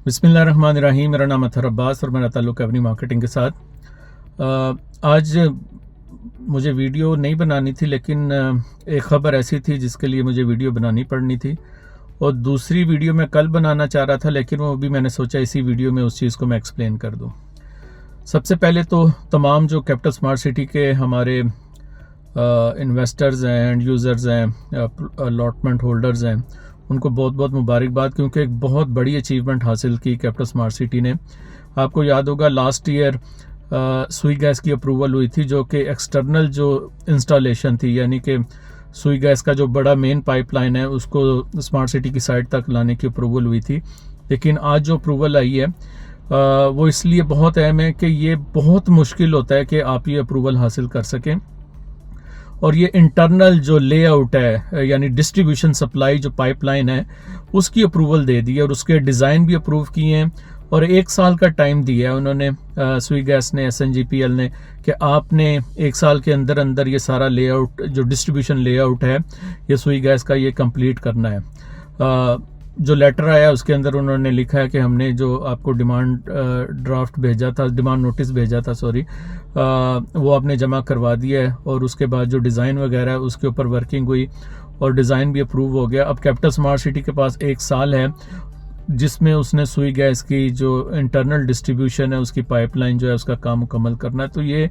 बिस्मिल्लाहिर्रहमानिर्रहीम। मेरा नाम अतहर अब्बास और मेरा ताल्लुक़ एवनी मार्केटिंग के साथ। आज मुझे वीडियो नहीं बनानी थी, लेकिन एक ख़बर ऐसी थी जिसके लिए मुझे वीडियो बनानी पड़नी थी, और दूसरी वीडियो मैं कल बनाना चाह रहा था, लेकिन वो भी मैंने सोचा इसी वीडियो में उस चीज़ को मैं एक्सप्लेन कर दूँ। सबसे पहले तो तमाम जो कैपिटल स्मार्ट सिटी के हमारे इन्वेस्टर्स हैं, एंड यूज़र्स हैं, अलॉटमेंट होल्डर्स हैं, उनको बहुत बहुत मुबारकबाद, क्योंकि एक बहुत बड़ी अचीवमेंट हासिल की कैपिटल स्मार्ट सिटी ने। आपको याद होगा लास्ट ईयर सुई गैस की अप्रूवल हुई थी, जो कि एक्सटर्नल जो इंस्टॉलेशन थी, यानी कि सुई गैस का जो बड़ा मेन पाइपलाइन है उसको स्मार्ट सिटी की साइड तक लाने की अप्रूवल हुई थी। लेकिन आज जो अप्रूवल आई है वो इसलिए बहुत अहम है कि ये बहुत मुश्किल होता है कि आप ये अप्रूवल हासिल कर सकें, और ये इंटरनल जो लेआउट है, यानी डिस्ट्रीब्यूशन सप्लाई जो पाइपलाइन है, उसकी अप्रूवल दे दी है, और उसके डिज़ाइन भी अप्रूव किए हैं, और 1 साल का टाइम दिया है उन्होंने, सुई गैस ने, SNGPL ने, कि आपने 1 साल के अंदर अंदर ये सारा लेआउट, जो डिस्ट्रीब्यूशन लेआउट है ये सुई गैस का, ये कंप्लीट करना है। जो लेटर आया उसके अंदर उन्होंने लिखा है कि हमने जो आपको डिमांड ड्राफ्ट भेजा था, डिमांड नोटिस भेजा था, सॉरी, वो आपने जमा करवा दिया है, और उसके बाद जो डिज़ाइन वगैरह है उसके ऊपर वर्किंग हुई और डिज़ाइन भी अप्रूव हो गया। अब कैपिटल स्मार्ट सिटी के पास 1 साल है जिसमें उसने सुई गैस की जो इंटरनल डिस्ट्रीब्यूशन है, उसकी पाइपलाइन जो है, उसका काम मुकम्मल करना है। तो ये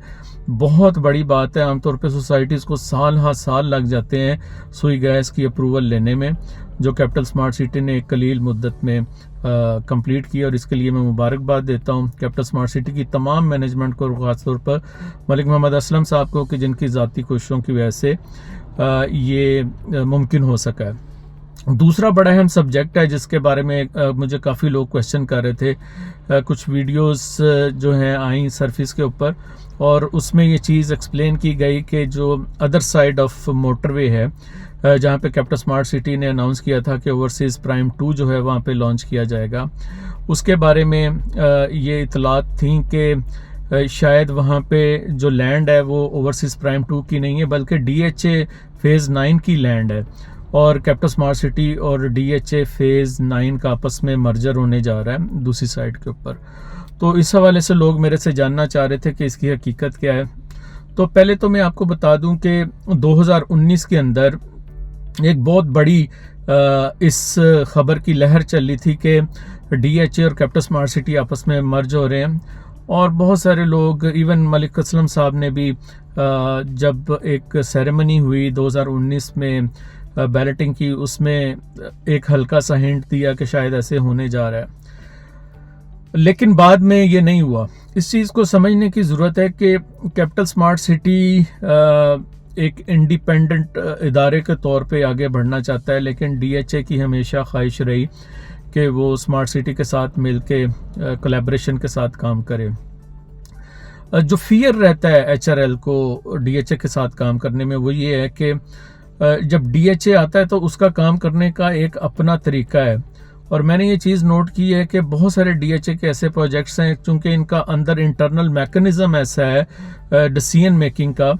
बहुत बड़ी बात है। आमतौर पे सोसाइटीज़ को साल हा साल लग जाते हैं सुई गैस की अप्रूवल लेने में, जो कैपिटल स्मार्ट सिटी ने एक कलील मुद्दत में कंप्लीट की, और इसके लिए मैं मुबारकबाद देता हूँ कैपिटल स्मार्ट सिटी की तमाम मैनेजमेंट को, और ख़ासतौर पर मलिक मोहम्मद असलम साहब को, कि जिनकी ज़ाती कोशिशों की वजह से ये मुमकिन हो सका है। दूसरा बड़ा अहम सब्जेक्ट है जिसके बारे में मुझे काफ़ी लोग क्वेश्चन कर रहे थे। कुछ वीडियोस जो हैं आई सरफेस के ऊपर, और उसमें ये चीज़ एक्सप्लेन की गई कि जो अदर साइड ऑफ मोटरवे है, जहाँ पे कैपिटल स्मार्ट सिटी ने अनाउंस किया था कि ओवरसीज़ प्राइम 2 जो है वहाँ पे लॉन्च किया जाएगा, उसके बारे में ये इतलात थी कि शायद वहाँ पे जो लैंड है वो ओवरसीज़ प्राइम 2 की नहीं है, बल्कि DHA फेज़ 9 की लैंड है, और कैपिटल स्मार्ट सिटी और DHA फेज़ 9 का आपस में मर्जर होने जा रहा है दूसरी साइड के ऊपर। तो इस हवाले से लोग मेरे से जानना चाह रहे थे कि इसकी हकीकत क्या है। तो पहले तो मैं आपको बता दूं कि 2019 के अंदर एक बहुत बड़ी इस खबर की लहर चल रही थी कि DHA और कैपिटल स्मार्ट सिटी आपस में मर्ज हो रहे हैं, और बहुत सारे लोग, इवन मलिक असलम साहब ने भी जब एक सेरेमनी हुई 2019 में बैलेटिंग की, उसमें एक हल्का सा हिंट दिया कि शायद ऐसे होने जा रहा है, लेकिन बाद में ये नहीं हुआ। इस चीज़ को समझने की ज़रूरत है कि कैपिटल स्मार्ट सिटी एक इंडिपेंडेंट इदारे के तौर पे आगे बढ़ना चाहता है, लेकिन DHA की हमेशा ख्वाहिश रही कि वो स्मार्ट सिटी के साथ मिलके कोलैबोरेशन के साथ काम करे। जो फियर रहता है HRL को DHA के साथ काम करने में, वो ये है कि जब DHA आता है तो उसका काम करने का एक अपना तरीका है, और मैंने ये चीज़ नोट की है कि बहुत सारे DHA के ऐसे प्रोजेक्ट्स हैं, चूँकि इनका अंदर इंटरनल मैकेनिज़्म ऐसा है डिसीजन मेकिंग का,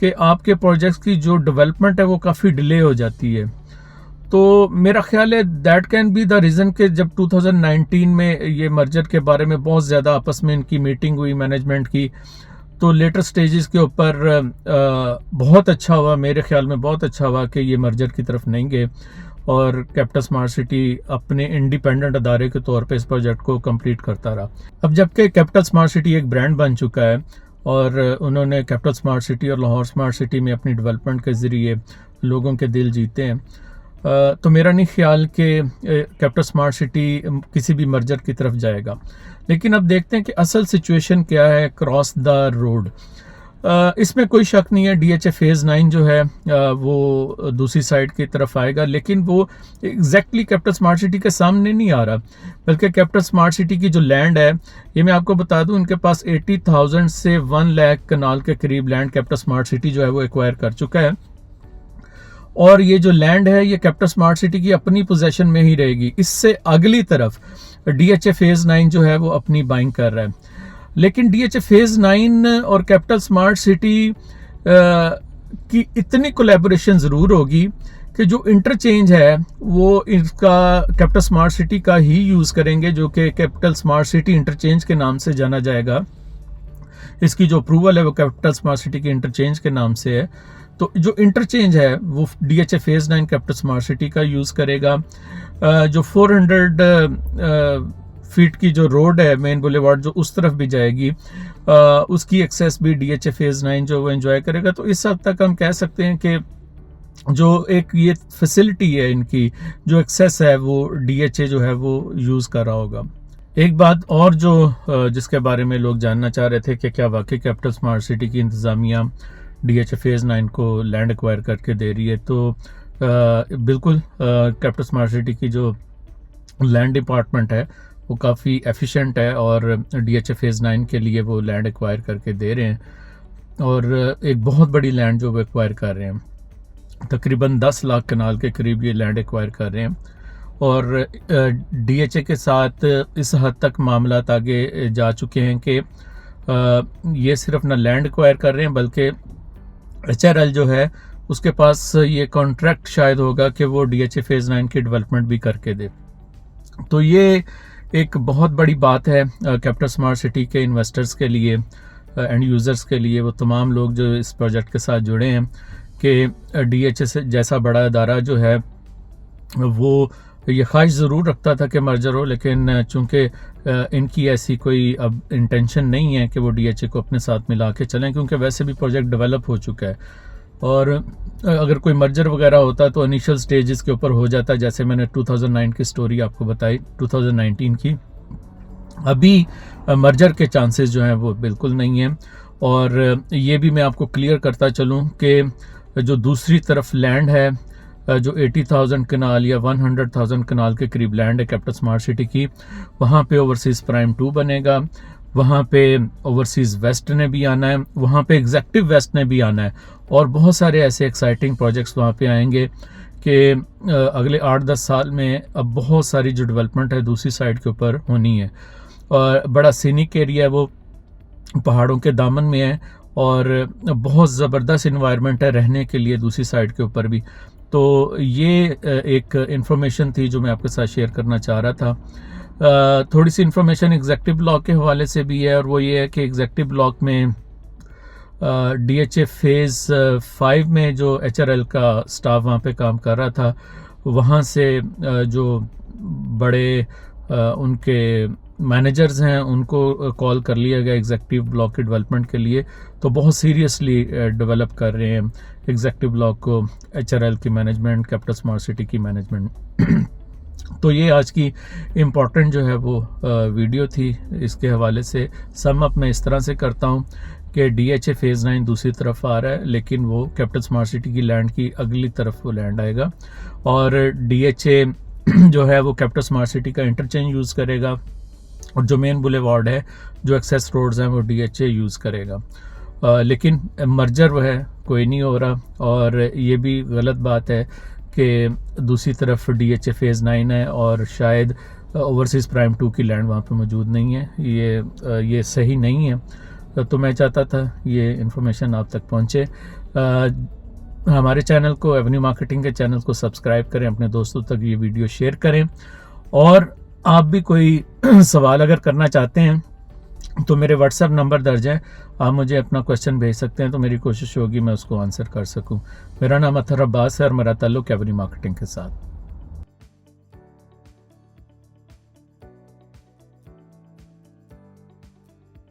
कि आपके प्रोजेक्ट्स की जो डेवलपमेंट है वो काफ़ी डिले हो जाती है। तो मेरा ख्याल है that can be the reason कि जब 2019 में ये मर्जर के बारे में बहुत ज़्यादा आपस में इनकी मीटिंग हुई मैनेजमेंट की, तो लेटर स्टेजेस के ऊपर बहुत अच्छा हुआ, मेरे ख्याल में बहुत अच्छा हुआ कि ये मर्जर की तरफ नहीं गए, और कैपिटल स्मार्ट सिटी अपने इंडिपेंडेंट अदारे के तौर पे इस प्रोजेक्ट को कंप्लीट करता रहा। अब जबकि कैपिटल स्मार्ट सिटी एक ब्रांड बन चुका है, और उन्होंने कैपिटल स्मार्ट सिटी और लाहौर स्मार्ट सिटी में अपनी डेवलपमेंट के ज़रिए लोगों के दिल जीते हैं, तो मेरा नहीं ख्याल कि कैपिटल स्मार्ट सिटी किसी भी मर्जर की तरफ जाएगा। लेकिन अब देखते हैं कि असल सिचुएशन क्या है क्रॉस द रोड। इसमें कोई शक नहीं है DHA फेज़ 9 जो है वो दूसरी साइड की तरफ आएगा, लेकिन वो एग्जैक्टली कैपिटल स्मार्ट सिटी के सामने नहीं आ रहा, बल्कि कैपिटल स्मार्ट सिटी की जो लैंड है, ये मैं आपको बता दूं, इनके पास 80,000 से 1 लाख कनाल के करीब लैंड कैपिटल स्मार्ट सिटी जो है वो एक्वायर कर चुका है, और ये जो लैंड है ये कैपिटल स्मार्ट सिटी की अपनी पोजेशन में ही रहेगी। इससे अगली तरफ DHA फेज़ 9 जो है वो अपनी बाइंग कर रहा है, लेकिन DHA फेज़ 9 और कैपिटल स्मार्ट सिटी की इतनी कोलैबोरेशन ज़रूर होगी कि जो इंटरचेंज है वो इसका कैपिटल स्मार्ट सिटी का ही यूज़ करेंगे, जो कि कैपिटल स्मार्ट सिटी इंटरचेंज के नाम से जाना जाएगा। इसकी जो अप्रूवल है वो कैपिटल स्मार्ट सिटी के इंटरचेंज के नाम से है। तो जो इंटरचेंज है वो DHA phase 9 capital smart city का यूज़ करेगा। जो 400 फीट की जो रोड है मेन बुलेवार्ड जो उस तरफ भी जाएगी, उसकी एक्सेस भी DHA फेज़ 9 जो वो एंजॉय करेगा। तो इस हद तक हम कह सकते हैं कि जो एक ये फैसिलिटी है इनकी, जो एक्सेस है वो DHA जो है वो यूज़ कर रहा होगा। एक बात और जो जिसके बारे में लोग जानना चाह रहे थे कि क्या वाकई कैपिटल स्मार्ट सिटी की इंतज़ामिया DHA फेज़ 9 को लैंड एक्वायर करके दे रही है, तो बिल्कुल कैपिटल स्मार्ट सिटी की जो लैंड डिपार्टमेंट है वो काफ़ी एफिशिएंट है और DHA फेज़ 9 के लिए वो लैंड एक्वायर करके दे रहे हैं और एक बहुत बड़ी लैंड जो वो एक्वायर कर रहे हैं, तकरीबन 10 लाख कनाल के करीब ये लैंड एक्वायर कर रहे हैं। और DHA के साथ इस हद तक मामला आगे जा चुके हैं कि ये सिर्फ ना लैंड एक्वायर कर रहे हैं बल्कि HRL जो है उसके पास ये कॉन्ट्रैक्ट शायद होगा कि वो DHA फेज़ 9 की डेवलपमेंट भी करके दे। तो ये एक बहुत बड़ी बात है कैपिटल स्मार्ट सिटी के इन्वेस्टर्स के लिए, एंड यूज़र्स के लिए, वो तमाम लोग जो इस प्रोजेक्ट के साथ जुड़े हैं कि DHA से जैसा बड़ा इदारा जो है वो ये ख्वाहिश ज़रूर रखता था कि मर्जर हो, लेकिन चूंकि इनकी ऐसी कोई अब इंटेंशन नहीं है कि वो DHA को अपने साथ मिला के चलें, क्योंकि वैसे भी प्रोजेक्ट डेवलप हो चुका है। और अगर कोई मर्जर वगैरह होता तो इनिशियल स्टेजेस के ऊपर हो जाता, जैसे मैंने 2009 की स्टोरी आपको बताई, 2019 की। अभी मर्जर के चांसेस जो हैं वो बिल्कुल नहीं हैं। और ये भी मैं आपको क्लियर करता चलूँ कि जो दूसरी तरफ लैंड है, जो 80,000 कनाल या 100,000 कनाल के करीब लैंड है कैपिटल स्मार्ट सिटी की, वहाँ पे ओवरसीज़ प्राइम 2 बनेगा, वहाँ पे ओवरसीज़ वेस्ट ने भी आना है, वहाँ पे एग्जेक्टिव वेस्ट ने भी आना है, और बहुत सारे ऐसे एक्साइटिंग प्रोजेक्ट्स वहाँ पे आएंगे कि अगले 8-10 साल में अब बहुत सारी जो डेवलपमेंट है दूसरी साइड के ऊपर होनी है। और बड़ा सीनिक एरिया है, वो पहाड़ों के दामन में है और बहुत ज़बरदस्त इन्वायरमेंट है रहने के लिए दूसरी साइड के ऊपर भी। तो ये एक इन्फॉर्मेशन थी जो मैं आपके साथ शेयर करना चाह रहा था। थोड़ी सी इन्फॉर्मेशन एग्जेक्टिव ब्लॉक के हवाले से भी है, और वो ये है कि एग्जेक्टिव ब्लॉक में DHA फेज़ 5 में जो HRL का स्टाफ वहाँ पे काम कर रहा था, वहाँ से जो बड़े उनके मैनेजर्स हैं उनको कॉल कर लिया गया एग्जेक्टिव ब्लॉक के डेवलपमेंट के लिए। तो बहुत सीरियसली डेवलप कर रहे हैं एग्जेक्टिव ब्लॉक को HRL की मैनेजमेंट, कैपिटल स्मार्ट सिटी की मैनेजमेंट। तो ये आज की इम्पॉर्टेंट जो है वो वीडियो थी। इसके हवाले से सम अप मैं इस तरह से करता हूँ कि DHA फेज़ 9 दूसरी तरफ आ रहा है, लेकिन वो कैपिटल स्मार्ट सिटी की लैंड की अगली तरफ वो लैंड आएगा, और DHA जो है वो कैपिटल स्मार्ट सिटी का इंटरचेंज यूज़ करेगा, और जो मेन बुलेवार्ड है, जो एक्सेस रोड्स हैं, वो DHA यूज़ करेगा। लेकिन मर्जर वह है कोई नहीं हो रहा, और ये भी गलत बात है कि दूसरी तरफ DHA फेज़ 9 है और शायद ओवरसीज़ प्राइम 2 की लैंड वहाँ पे मौजूद नहीं है। ये सही नहीं है। तो मैं चाहता था ये इन्फॉर्मेशन आप तक पहुँचे। हमारे चैनल को, एवेन्यू मार्केटिंग के चैनल को सब्सक्राइब करें, अपने दोस्तों तक ये वीडियो शेयर करें, और आप भी कोई सवाल अगर करना चाहते हैं तो मेरे व्हाट्सएप नंबर दर्ज है, आप मुझे अपना क्वेश्चन भेज सकते हैं, तो मेरी कोशिश होगी मैं उसको आंसर कर सकूं। मेरा नाम अतहर अब्बास है और मेरा ताल्लुक़ एवेन्यू मार्केटिंग के साथ।